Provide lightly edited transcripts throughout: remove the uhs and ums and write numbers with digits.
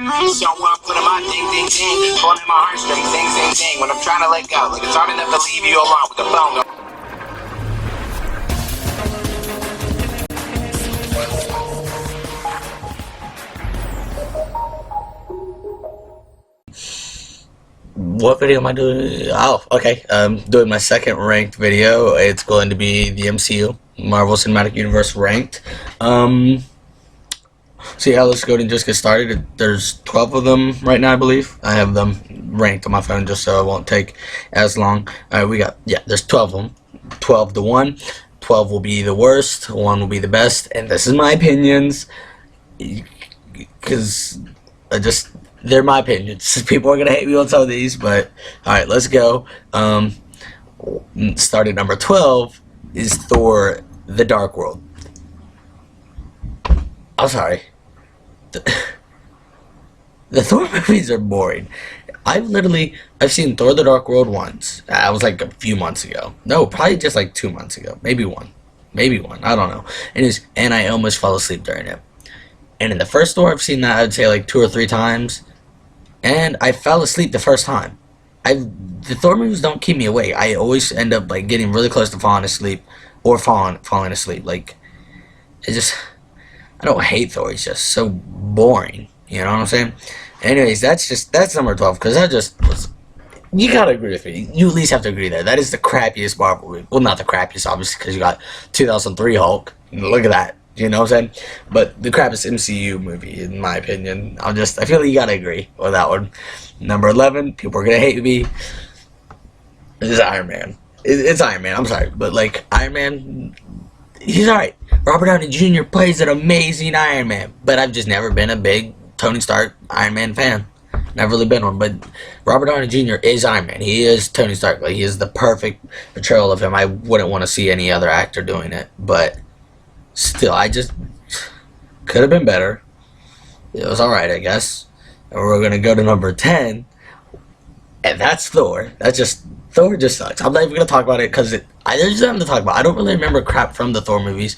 So I'm putting my ding ding ding, pulling my heartstrings, ding ding ding. When I'm trying to let go, like it's hard enough to leave you alone with the phone. What video am I doing? Oh, okay. Doing my second ranked video. It's going to be the MCU, Marvel Cinematic Universe ranked. So yeah, let's go ahead and just get started. There's 12 of them right now, I believe. I have them ranked on my phone just so it won't take as long. There's 12 of them. 12 to 1. 12 will be the worst, 1 will be the best, and this is my opinions. Because they're my opinions. People are gonna hate me on some of these, but alright, let's go. Starting number 12 is Thor: The Dark World. I'm sorry. The Thor movies are boring. I've seen Thor: The Dark World once. That was like a few months ago. No, probably just like 2 months ago. Maybe one. I don't know. And I almost fell asleep during it. And in the first Thor, I've seen that I'd say like 2 or 3 times. And I fell asleep the first time. The Thor movies don't keep me awake. I always end up like getting really close to falling asleep, or falling asleep. Like I don't hate Thor. He's just so boring. You know what I'm saying? Anyways, that's number 12 because that just was. You gotta agree with me. You at least have to agree there. That is the crappiest Marvel movie. Well, not the crappiest, obviously, because you got 2003 Hulk. Look at that. You know what I'm saying? But the crappiest MCU movie, in my opinion. I feel like you gotta agree with that one. Number 11, people are gonna hate me. It's Iron Man. It's Iron Man. I'm sorry, but like Iron Man, he's alright. Robert Downey Jr. plays an amazing Iron Man, but I've just never been a big Tony Stark Iron Man fan. Never really been one, but Robert Downey Jr. is Iron Man. He is Tony Stark. Like, he is the perfect portrayal of him. I wouldn't want to see any other actor doing it, but still, I just could have been better. It was alright, I guess. And we're gonna go to number 10, and that's Thor. Thor just sucks. I'm not even gonna talk about it because there's nothing to talk about. I don't really remember crap from the Thor movies.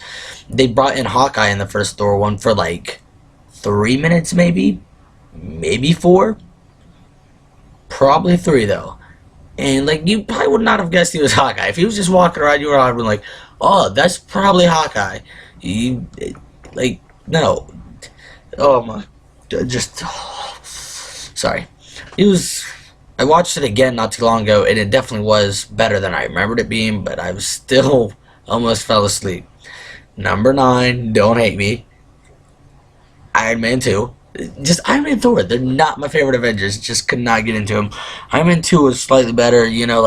They brought in Hawkeye in the first Thor one for like 3 minutes, maybe 4. Probably 3 though. And like, you probably would not have guessed he was Hawkeye. If he was just walking around, you would have been like, oh, that's probably Hawkeye. No. Oh my, sorry. I watched it again not too long ago, and it definitely was better than I remembered it being, but I was still almost fell asleep. Number 9, don't hate me. Iron Man 2. Just Iron Man, Thor, they're not my favorite Avengers. Just could not get into them. Iron Man 2 was slightly better, you know,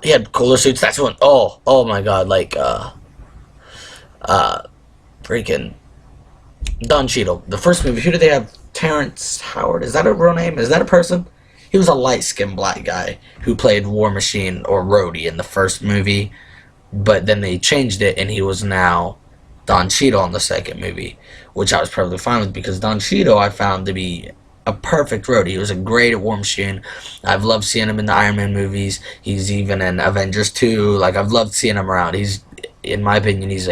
he had cooler suits. That's one. Oh my god, freaking Don Cheadle. The first movie, who did they have? Terrence Howard. Is that a real name? Is that a person? He was a light-skinned black guy who played War Machine or Rhodey in the first movie, but then they changed it, and he was now Don Cheadle in the second movie, which I was perfectly fine with because Don Cheadle I found to be a perfect Rhodey. He was a great at War Machine. I've loved seeing him in the Iron Man movies. He's even in Avengers 2. Like, I've loved seeing him around. He's, in my opinion, he's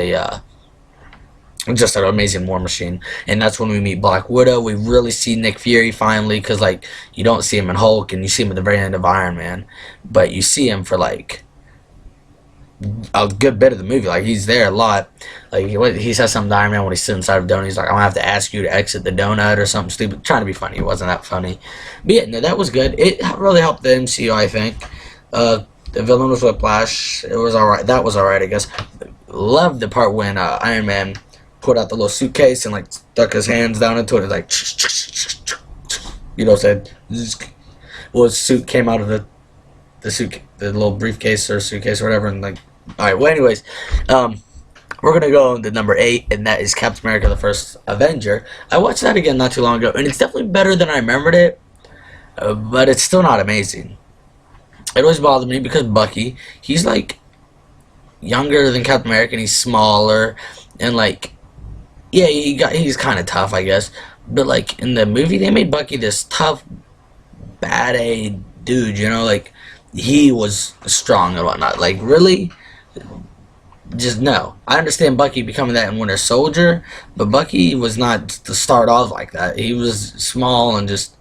just an amazing War Machine. And that's when we meet Black Widow. We really see Nick Fury finally, because like, you don't see him in Hulk and you see him at the very end of Iron Man, but you see him for like a good bit of the movie. Like, he's there a lot. Like, he says something to Iron Man when he's sitting inside of a donut. He's like, I'm gonna have to ask you to exit the donut or something stupid, trying to be funny. It wasn't that funny, but yeah, no, that was good. It really helped the MCU, I think. The villain was Whiplash. It was alright. That was alright, I guess. Loved the part when Iron Man put out the little suitcase and like stuck his hands down into it and like, you know what I'm saying? Well, his suit came out of the little briefcase or suitcase or whatever, and like, alright, well, anyways, we're gonna go on to number 8, and that is Captain America: The First Avenger. I watched that again not too long ago, and it's definitely better than I remembered it, but it's still not amazing. It always bothered me because Bucky, he's like younger than Captain America, and he's smaller, and like, yeah, he's kind of tough, I guess, but like in the movie they made Bucky this tough, bad A dude, you know, like he was strong and whatnot. Like, really, just no. I understand Bucky becoming that in Winter Soldier, but Bucky was not to start off like that. He was small and just,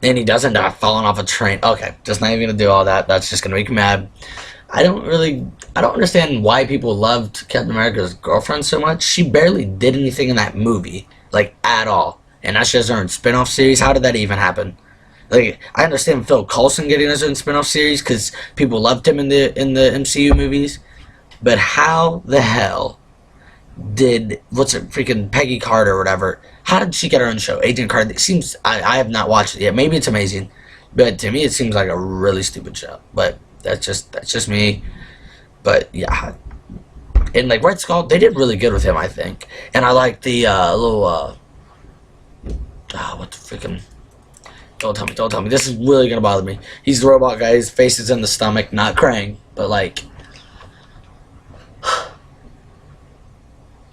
and he doesn't die falling off a train. Okay, just not even gonna do all that. That's just gonna make me mad. I don't understand why people loved Captain America's girlfriend so much. She barely did anything in that movie, like at all. And now she has her own spin-off series. How did that even happen? Like, I understand Phil Coulson getting his own spin-off series because people loved him in the MCU movies. But how the hell did freaking Peggy Carter or whatever? How did she get her own show? Agent Carter. It seems I have not watched it yet. Maybe it's amazing, but to me it seems like a really stupid show. But that's just me. But yeah, and like Red Skull, they did really good with him, I think. And I like the little what the freaking. Don't tell me. This is really gonna bother me. He's the robot guy. His face is in the stomach, not Krang, but like.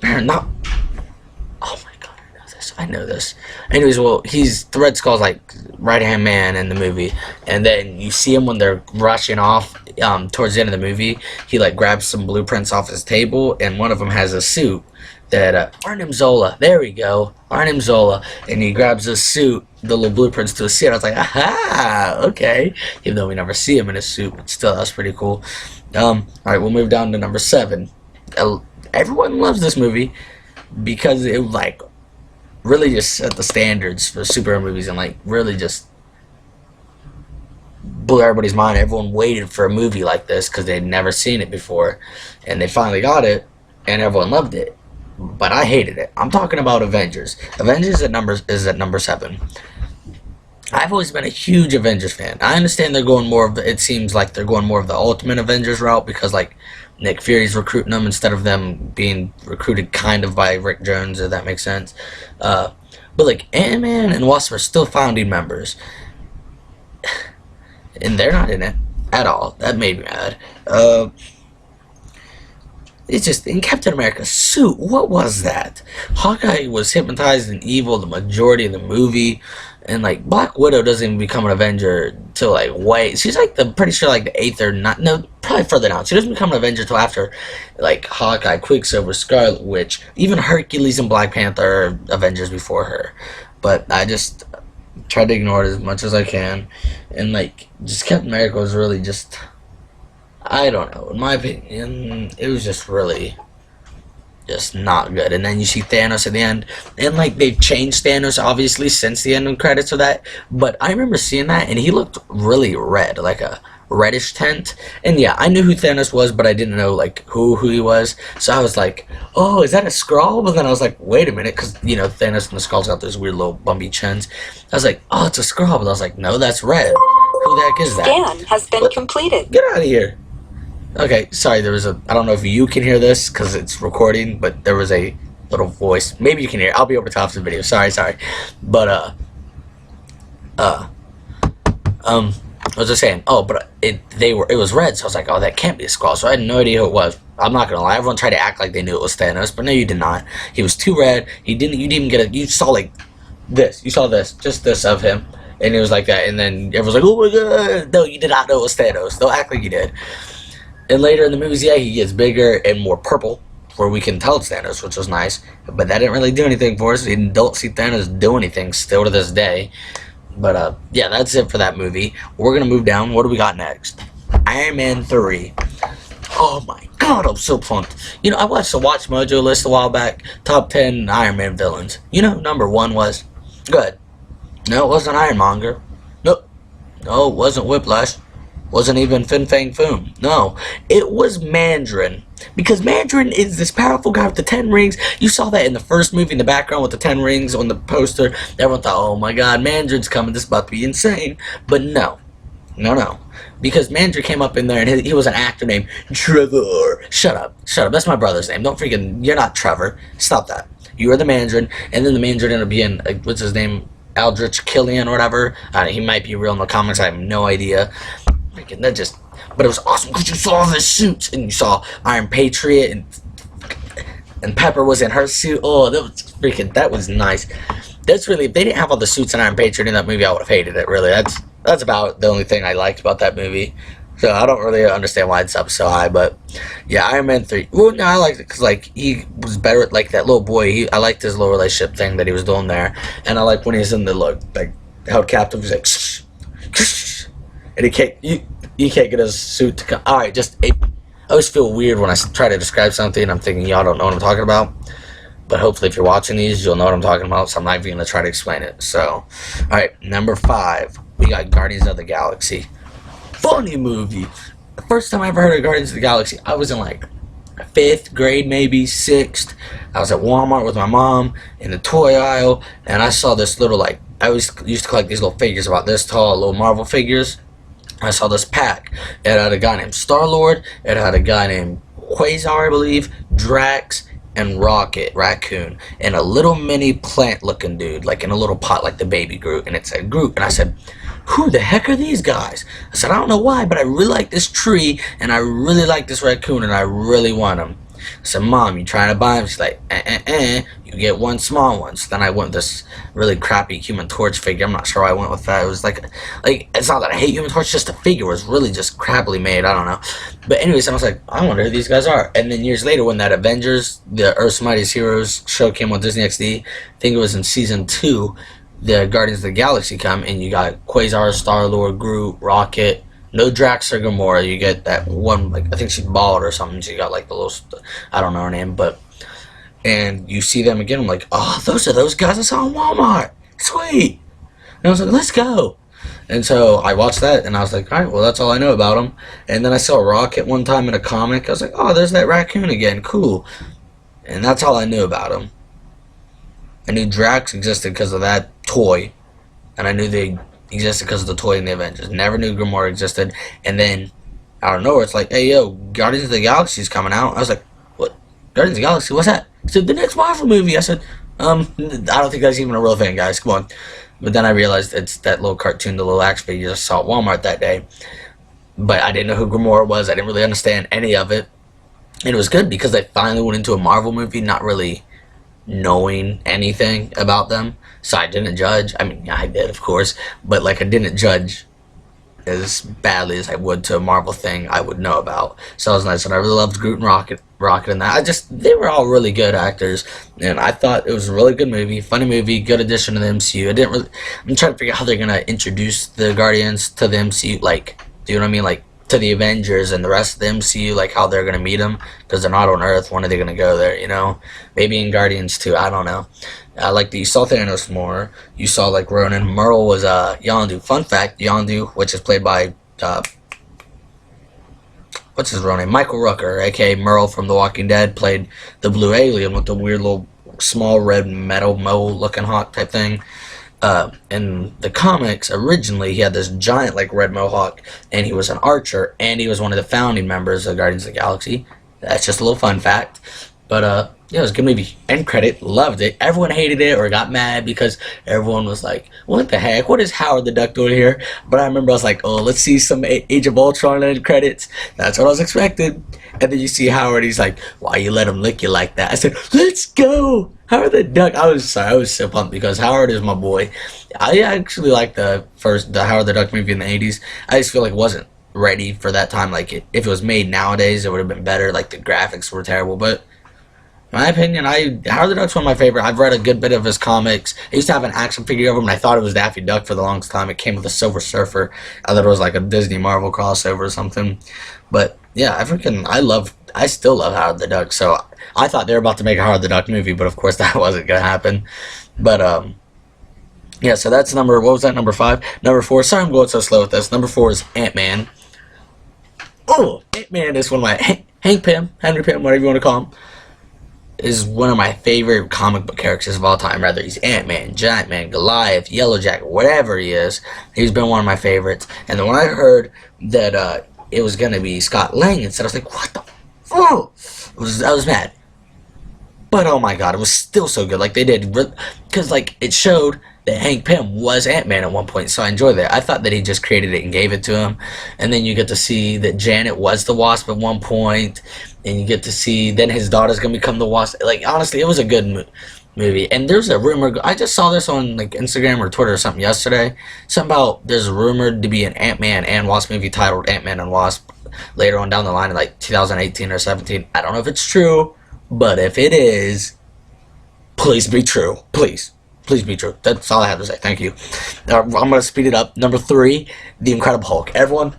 Not. Oh my god, I know this. Anyways, well, he's the Red Skull's like right hand man in the movie, and then you see him when they're rushing off towards the end of the movie. He like grabs some blueprints off his table, and one of them has a suit that Arnim Zola. There we go, Arnim Zola, and he grabs a suit, the little blueprints to a suit. I was like, aha, okay. Even though we never see him in a suit, but still, that's pretty cool. All right, we'll move down to number 7. Everyone loves this movie because it like really just set the standards for superhero movies and like really just blew everybody's mind. Everyone waited for a movie like this because they'd never seen it before, and they finally got it, and everyone loved it. But I hated it. I'm talking about Avengers. Avengers is at number 7. I've always been a huge Avengers fan. I understand they're going more of the, it seems like they're going more of the Ultimate Avengers route because like Nick Fury's recruiting them instead of them being recruited kind of by Rick Jones, if that makes sense. But like Ant-Man and Wasp are still founding members. And they're not in it at all. That made me mad. It's just, in Captain America's suit, what was that? Hawkeye was hypnotized and evil the majority of the movie. And like Black Widow doesn't even become an Avenger till like she's like pretty sure like the 8th or not, no, probably further down. She doesn't become an Avenger till after like Hawkeye, Quicksilver, Scarlet Witch, even Hercules and Black Panther are Avengers before her. But I just try to ignore it as much as I can. And like just Captain America was really just, I don't know, in my opinion, it was just really just not good. And then you see Thanos at the end, and like they've changed Thanos obviously since the end credits of that, but I remember seeing that and he looked really red, like a reddish tint. And yeah, I knew who Thanos was, but I didn't know like who he was, so I was like, oh, is that a Skrull? But then I was like, wait a minute, because you know Thanos and the Skrulls got those weird little bumpy chins. I was like, oh, it's a Skrull, but I was like, no, that's red. Who the heck is that? Scan has been completed. Get out of here. Okay, sorry, there was a, I don't know if you can hear this because it's recording, but there was a little voice. Maybe you can hear it. I'll be over the top of the video. Sorry. But, I was just saying, oh, but it was red, so I was like, oh, that can't be a Skrull, so I had no idea who it was. I'm not gonna lie, everyone tried to act like they knew it was Thanos, but no, you did not. He was too red. You didn't even get you saw like this. You saw this, just this of him, and it was like that, and then everyone's like, oh my god, no, you did not know it was Thanos. Don't act like you did. And later in the movies, yeah, he gets bigger and more purple, where we can tell it's Thanos, which was nice. But that didn't really do anything for us. We don't see Thanos do anything still to this day. But, yeah, that's it for that movie. We're going to move down. What do we got next? Iron Man 3. Oh, my God, I'm so pumped. You know, I watched the Watch Mojo list a while back. Top 10 Iron Man villains. You know, number 1 was? Good. No, it wasn't Ironmonger. No, it wasn't Whiplash. Wasn't even Fin Fang Foom. No, it was Mandarin. Because Mandarin is this powerful guy with the 10 rings. You saw that in the first movie in the background with the 10 rings on the poster. Everyone thought, oh my god, Mandarin's coming. This is about to be insane. But no. Because Mandarin came up in there and he was an actor named Trevor. Shut up. That's my brother's name. Don't freaking, you're not Trevor. Stop that. You are the Mandarin. And then the Mandarin ended up being, what's his name? Aldrich Killian or whatever. He might be real in the comics. I have no idea. That just, but it was awesome because you saw all the suits and you saw Iron Patriot and Pepper was in her suit. Oh, that was nice. That's really, if they didn't have all the suits in Iron Patriot in that movie, I would have hated it. Really, that's about the only thing I liked about that movie. So I don't really understand why it's up so high, but yeah, Iron Man 3. Well, no, I liked it because like he was better at like that little boy. I liked his little relationship thing that he was doing there, and I like when he's in the look like how Captain was like, and he can't get his suit to come. All right, I always feel weird when I try to describe something. I'm thinking y'all don't know what I'm talking about. But hopefully, if you're watching these, you'll know what I'm talking about. So I'm not even gonna try to explain it. So, all right, number 5, we got Guardians of the Galaxy. Funny movie. The first time I ever heard of Guardians of the Galaxy, I was in like 5th grade, maybe 6th. I was at Walmart with my mom in the toy aisle, and I saw this little like I always used to collect these little figures about this tall, little Marvel figures. I saw this pack. It had a guy named Star-Lord. It had a guy named Quasar, I believe, Drax, and Rocket Raccoon, and a little mini plant looking dude, like in a little pot, like the baby Groot. And it said Groot. And I said, who the heck are these guys? I said, I don't know why, but I really like this tree, and I really like this raccoon, and I really want them. I said, Mom, you trying to buy them? She's like, you get one small one. So then I went with this really crappy Human Torch figure. I'm not sure why I went with that. It was like it's not that I hate Human Torch, just the figure was really just crappily made. I don't know. But anyways, I was like, I wonder who these guys are. And then years later, when that Avengers, the Earth's Mightiest Heroes show came on Disney XD, I think it was in season 2, the Guardians of the Galaxy come, and you got Quasar, Star-Lord, Groot, Rocket. No Drax or Gamora. You get that one, like I think she's bald or something. She got like the little, I don't know her name, but and you see them again. I'm like, oh, those are those guys I saw in Walmart. Sweet. And I was like, let's go. And so I watched that, and I was like, all right, well, that's all I know about him. And then I saw Rocket one time in a comic. I was like, oh, there's that raccoon again. Cool. And that's all I knew about him. I knew Drax existed because of that toy, and I knew they existed because of the toy in the Avengers. Never knew Gamora existed. And then out of nowhere, it's like, hey, yo, Guardians of the Galaxy is coming out. I was like, what? Guardians of the Galaxy? What's that? He said, the next Marvel movie. I said, I don't think that's even a real thing, guys. Come on. But then I realized it's that little cartoon, the little action figure I saw at Walmart that day. But I didn't know who Gamora was. I didn't really understand any of it. And it was good because they finally went into a Marvel movie not really knowing anything about them. So I didn't judge. I mean, yeah, I did, of course. But, like, I didn't judge as badly as I would to a Marvel thing I would know about. So it was nice. And I really loved Groot and Rocket and that. They were all really good actors. And I thought it was a really good movie. Funny movie. Good addition to the MCU. I'm trying to figure out how they're going to introduce the Guardians to the MCU. Like, do you know what I mean? Like, to the Avengers and the rest of the MCU, like how they're going to meet them, because they're not on Earth. When are they going to go there, you know? Maybe in Guardians 2, I don't know. Like, you saw Thanos more. You saw, like, Ronan. Merle was Yondu. Fun fact, Yondu, which is played by, what's his real name? Michael Rooker, a.k.a. Merle from The Walking Dead, played the blue alien with the weird little small red metal mole-looking hawk type thing. In the comics, originally, he had this giant, like, red mohawk, and he was an archer, and he was one of the founding members of Guardians of the Galaxy. That's just a little fun fact. But, yeah, it was a good movie. End credit. Loved it. Everyone hated it or got mad because everyone was like, what the heck? What is Howard the Duck doing here? But I remember I was like, oh, let's see some Age of Ultron end credits. That's what I was expecting. And then you see Howard, he's like, why you let him lick you like that? I said, let's go! Howard the Duck. I was so pumped because Howard is my boy. I actually like the Howard the Duck movie in the 80s. I just feel like it wasn't ready for that time. Like, if it was made nowadays, it would have been better. Like, the graphics were terrible. But in my opinion, Howard the Duck's one of my favorite. I've read a good bit of his comics. I used to have an action figure of him, and I thought it was Daffy Duck for the longest time. It came with a Silver Surfer. I thought it was like a Disney Marvel crossover or something. But yeah, I still love Howard the Duck. So I thought they were about to make a Howard the Duck movie, but of course that wasn't gonna happen. But yeah, so that's what was that, number 5? Number 4, sorry I'm going so slow with this. Number 4 is Ant-Man. Oh, Ant-Man is one of my, Henry Pym, whatever you want to call him, is one of my favorite comic book characters of all time. Rather he's Ant-Man, Giant Man, Goliath, Yellow Jacket, whatever he is, he's been one of my favorites. And then when I heard that it was going to be Scott Lang instead, I was like, what the fuck? I was mad. But oh my god, it was still so good. Like, they did, because like it showed that Hank Pym was Ant-Man at one point, so I enjoyed that. I thought that he just created it and gave it to him. And then you get to see that Janet was the Wasp at one point, and you get to see then his daughter's gonna become the Wasp. Like, honestly, it was a good movie. And there's a rumor. I just saw this on like Instagram or Twitter or something yesterday. Something about there's rumored to be an Ant-Man and Wasp movie titled Ant-Man and Wasp later on down the line in like 2018 or 17. I don't know if it's true, but if it is, please be true. Please. Please be true. That's all I have to say. Thank you. I'm going to speed it up. Number 3, The Incredible Hulk. Everyone's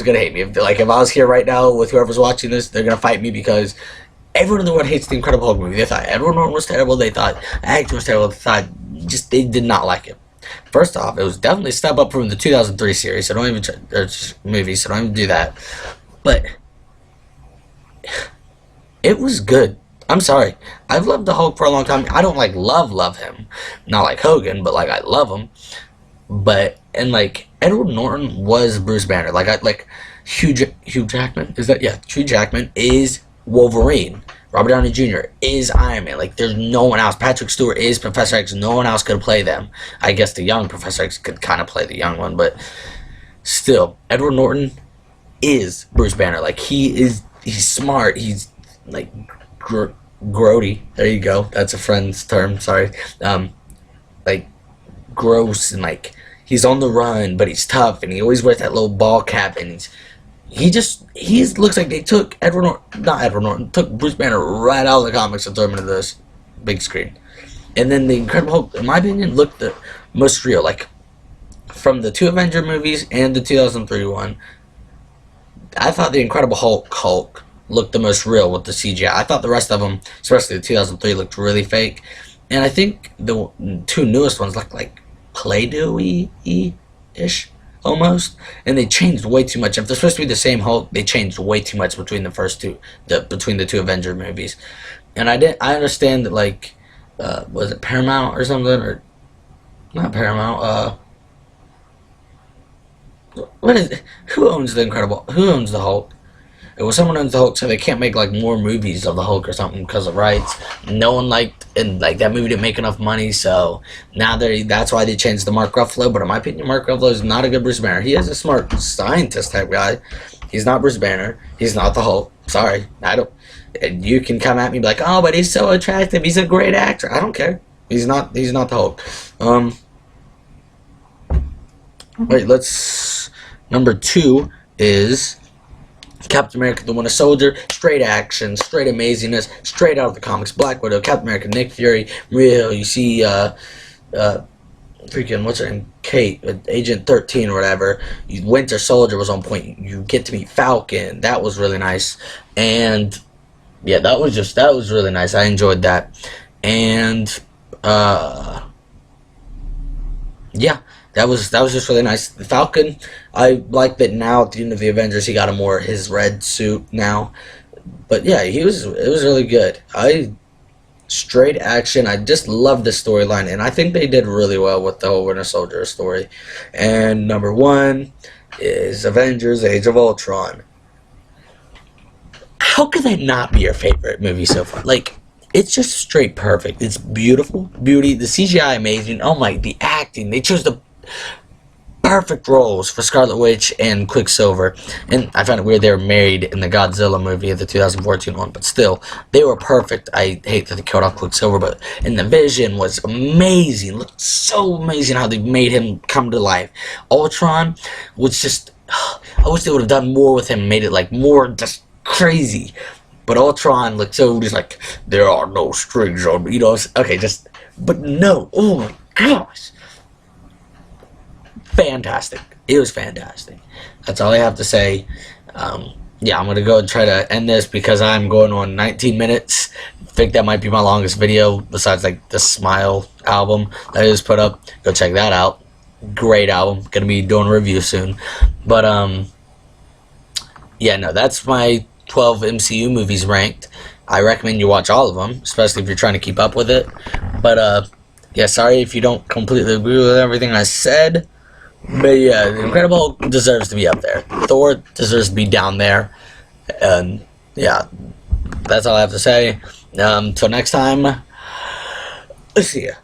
going to hate me. If I was here right now with whoever's watching this, they're going to fight me because everyone in the world hates The Incredible Hulk movie. They thought everyone was terrible. They thought acting was terrible. They thought they did not like it. First off, it was definitely a step up from the 2003 series. So don't even movie. So don't even do that. But it was good. I'm sorry. I've loved the Hulk for a long time. I don't love him. Not like Hogan, but I love him. But and Edward Norton was Bruce Banner. Hugh Jackman Hugh Jackman is Wolverine. Robert Downey Jr. is Iron Man. There's no one else. Patrick Stewart is Professor X. No one else could play them. I guess the young Professor X could kind of play the young one, but still, Edward Norton is Bruce Banner. He's smart. He's grody. There you go. That's a friend's term. Sorry. Gross and he's on the run, but he's tough and he always wears that little ball cap and he looks like they took took Bruce Banner right out of the comics and threw him into this big screen. And then the Incredible Hulk, in my opinion, looked the most real. From the 2 Avenger movies and the 2003 one, I thought the Incredible Hulk looked the most real with the CGI. I thought the rest of them, especially the 2003, looked really fake. And I think the 2 newest ones look like Play-Doh-y-ish almost. And they changed way too much. If they're supposed to be the same Hulk, they changed way too much between the first two, between the 2 Avenger movies. And I understand that was it Paramount or something, or not Paramount? What is it? Who owns the Hulk? It was someone owns the Hulk, so they can't make more movies of the Hulk or something because of rights. No one liked, and that movie didn't make enough money, so now that's why they changed the Mark Ruffalo. But in my opinion, Mark Ruffalo is not a good Bruce Banner. He is a smart scientist type guy. He's not Bruce Banner. He's not the Hulk. Sorry, I don't. You can come at me and be like, oh, but he's so attractive. He's a great actor. I don't care. He's not the Hulk. Wait, number 2 is Captain America, the Winter Soldier. Straight action, straight amazingness, straight out of the comics. Black Widow, Captain America, Nick Fury, real. You see, freaking, what's her name? Kate, Agent 13 or whatever. Winter Soldier was on point. You get to meet Falcon. That was really nice. And yeah, that was really nice. I enjoyed that. And yeah, that was just really nice. The Falcon, I like that now at the end of the Avengers he got his red suit now. But yeah, it was really good. Straight action. I just love the storyline, and I think they did really well with the whole Winter Soldier story. And number 1 is Avengers: Age of Ultron. How could that not be your favorite movie so far? It's just straight perfect. It's beautiful, beauty. The CGI amazing. Oh my, the acting. They chose the perfect roles for Scarlet Witch and Quicksilver. And I found it weird they were married in the Godzilla movie, the 2014 one, but still, they were perfect. I hate that they killed off Quicksilver, but and the Vision was amazing. Looked so amazing how they made him come to life. Ultron was just, I wish they would have done more with him, made it more just crazy. But Ultron looked so just there are no strings on me, okay, but no, oh my gosh. Fantastic. It was fantastic. That's all I have to say. Yeah, I'm going to go and try to end this because I'm going on 19 minutes. I think that might be my longest video besides the Smile album that I just put up. Go check that out. Great album. Going to be doing a review soon. But, yeah, no, that's my 12 MCU movies ranked. I recommend you watch all of them, especially if you're trying to keep up with it. But, yeah, sorry if you don't completely agree with everything I said. But yeah, Incredible Hulk deserves to be up there. Thor deserves to be down there. And yeah, that's all I have to say. Till next time, see ya.